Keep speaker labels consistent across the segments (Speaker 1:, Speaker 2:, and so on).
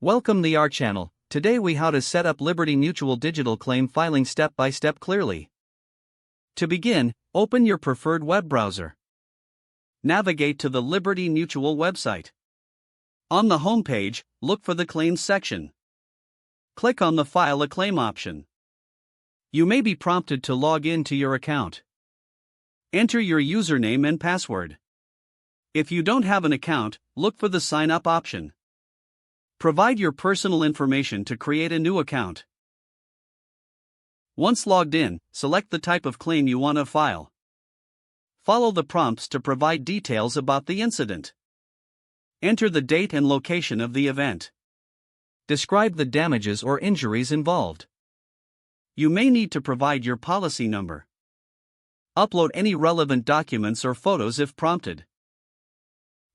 Speaker 1: Welcome to our channel. Today we how to set up Liberty Mutual digital claim filing step by step clearly. To begin, open your preferred web browser. Navigate to the Liberty Mutual website. On the home page, look for the Claims section. Click on the File a Claim option. You may be prompted to log in to your account. Enter your username and password. If you don't have an account, look for the Sign Up option. Provide your personal information to create a new account. Once logged in, select the type of claim you want to file. Follow the prompts to provide details about the incident. Enter the date and location of the event. Describe the damages or injuries involved. You may need to provide your policy number. Upload any relevant documents or photos if prompted.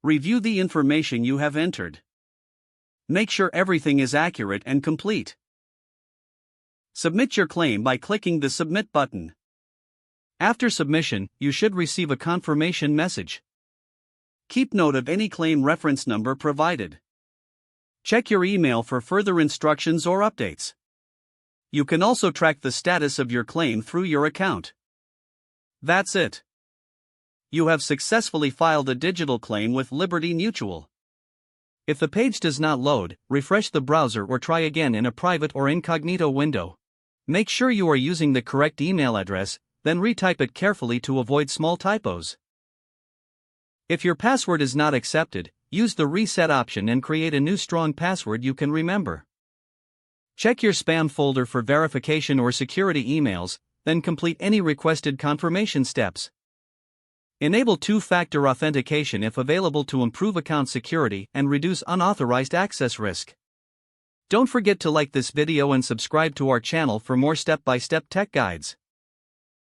Speaker 1: Review the information you have entered. Make sure everything is accurate and complete. Submit your claim by clicking the Submit button. After submission, you should receive a confirmation message. Keep note of any claim reference number provided. Check your email for further instructions or updates. You can also track the status of your claim through your account. That's it. You have successfully filed a digital claim with Liberty Mutual. If the page does not load, refresh the browser or try again in a private or incognito window. Make sure you are using the correct email address, then retype it carefully to avoid small typos. If your password is not accepted, use the reset option and create a new strong password you can remember. Check your spam folder for verification or security emails, then complete any requested confirmation steps. Enable two-factor authentication if available to improve account security and reduce unauthorized access risk. Don't forget to like this video and subscribe to our channel for more step-by-step tech guides.